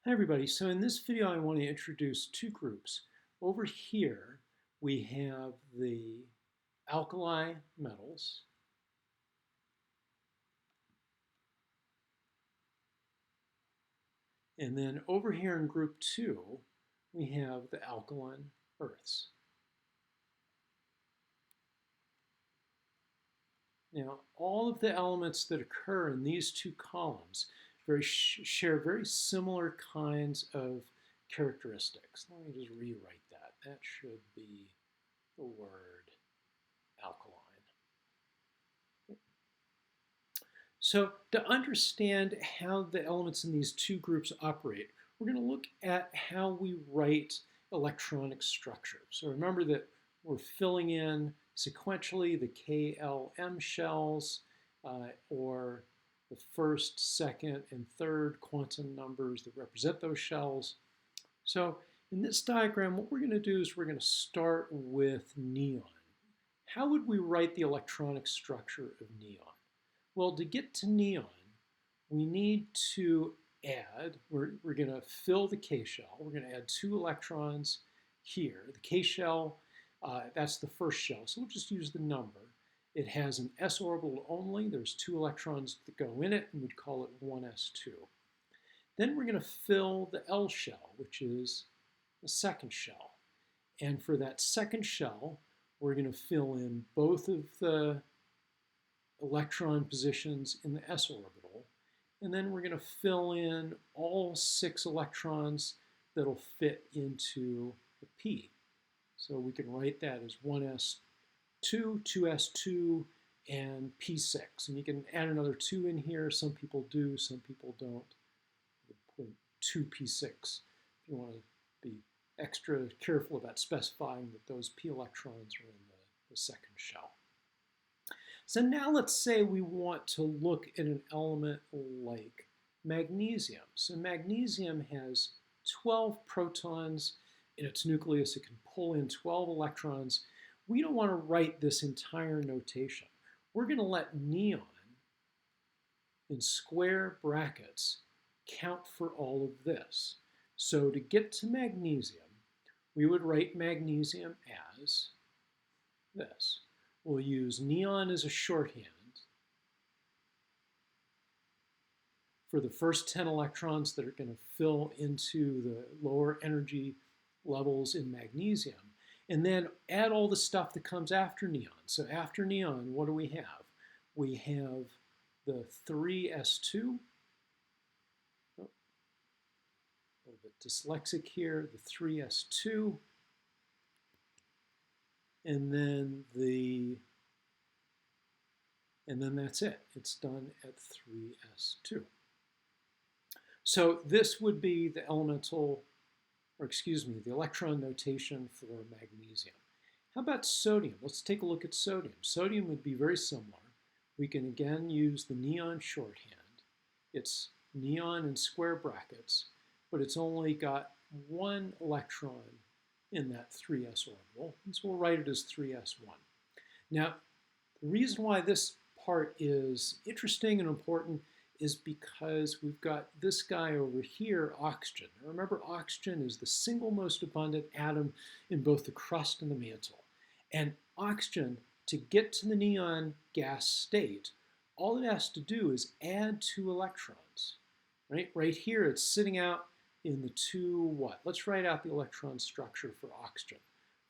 Hi everybody, so in this video I want to introduce two groups. Over here we have the alkali metals, and then over here in group 2 we have the alkaline earths. Now all of the elements that occur in these two columns share very similar kinds of characteristics. Let me just rewrite that. That should be the word alkaline. So to understand how the elements in these two groups operate, we're going to look at how we write electronic structure. So remember that we're filling in sequentially the KLM shells or the first, second, and third quantum numbers that represent those shells. So in this diagram, what we're going to do is we're going to start with neon. How would we write the electronic structure of neon? Well, to get to neon, we need to add, we're going to fill the K shell. We're going to add 2 electrons here. The K shell, that's the first shell, so we'll just use the number. It has an s orbital only. There's 2 electrons that go in it, and we'd call it 1s2. Then we're going to fill the L shell, which is the second shell. And for that second shell, we're going to fill in both of the electron positions in the s orbital, and then we're going to fill in all 6 electrons that'll fit into the p. So we can write that as 1s2, 2s2, and p6. And you can add another 2 in here. Some people do, some people don't. Put 2p6 if you want to be extra careful about specifying that those p electrons are in the second shell. So now let's say we want to look at an element like magnesium. So magnesium has 12 protons in its nucleus. It can pull in 12 electrons. We don't want to write this entire notation. We're going to let neon in square brackets count for all of this. So to get to magnesium, we would write magnesium as this. We'll use neon as a shorthand for the first 10 electrons that are going to fill into the lower energy levels in magnesium, and then add all the stuff that comes after neon. So after neon, what do we have? We have the 3s2, a little bit dyslexic here, the 3s2, and then that's it. It's done at 3s2. So this would be the the electron notation for magnesium. How about sodium? Let's take a look at sodium. Sodium would be very similar. We can again use the neon shorthand. It's neon in square brackets, but it's only got 1 electron in that 3s orbital, and so we'll write it as 3s1. Now, the reason why this part is interesting and important is because we've got this guy over here, oxygen. Now remember, oxygen is the single most abundant atom in both the crust and the mantle. And oxygen, to get to the neon gas state, all it has to do is add 2 electrons. Right here, it's sitting out in the 2 what? Let's write out the electron structure for oxygen.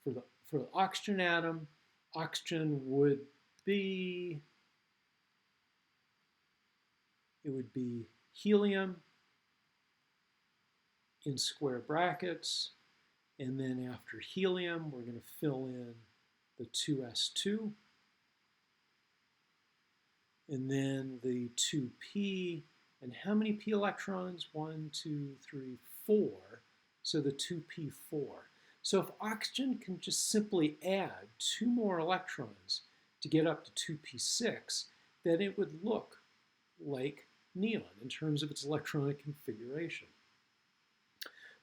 For the oxygen atom, oxygen would be, it would be helium in square brackets, and then after helium, we're going to fill in the 2s2, and then the 2p, and how many p electrons? 1, 2, 3, 4, so the 2p4. So if oxygen can just simply add 2 more electrons to get up to 2p6, then it would look like neon in terms of its electronic configuration.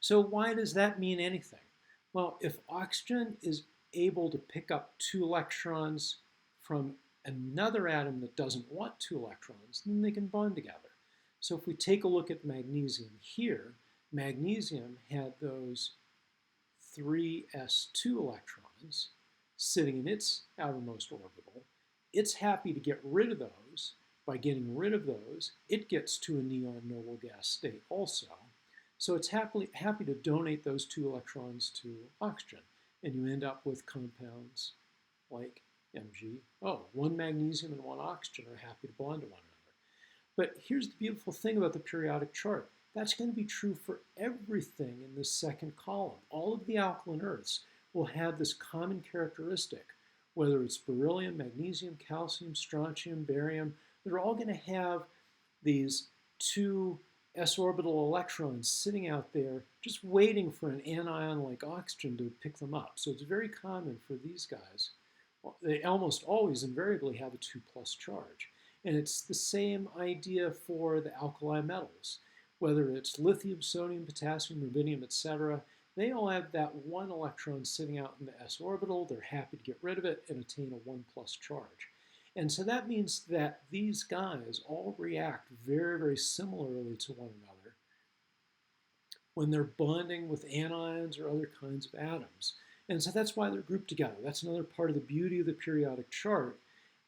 So why does that mean anything? Well, if oxygen is able to pick up 2 electrons from another atom that doesn't want 2 electrons, then they can bond together. So if we take a look at magnesium here, Magnesium had those 3s2 electrons sitting in its outermost orbital. It's happy to get rid of those. By getting rid of those, it gets to a neon noble gas state also. So it's happy to donate those 2 electrons to oxygen, and you end up with compounds like Mg. Oh, 1 magnesium and 1 oxygen are happy to bond to one another. But here's the beautiful thing about the periodic chart. That's going to be true for everything in this second column. All of the alkaline earths will have this common characteristic, whether it's beryllium, magnesium, calcium, strontium, barium. They're all going to have these 2 s orbital electrons sitting out there just waiting for an anion like oxygen to pick them up. So it's very common for these guys. Well, they almost always invariably have a 2+ charge. And it's the same idea for the alkali metals. Whether it's lithium, sodium, potassium, rubidium, etc., they all have that 1 electron sitting out in the s orbital. They're happy to get rid of it and attain a 1+ charge. And so that means that these guys all react very, very similarly to one another when they're bonding with anions or other kinds of atoms. And so that's why they're grouped together. That's another part of the beauty of the periodic chart,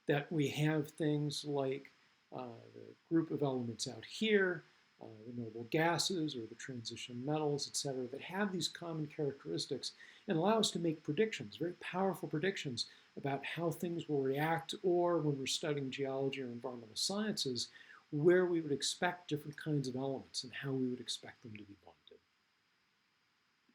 that we have things like the group of elements out here, the noble gases or the transition metals, etc., that have these common characteristics and allow us to make predictions, very powerful predictions about how things will react, or when we're studying geology or environmental sciences, where we would expect different kinds of elements and how we would expect them to be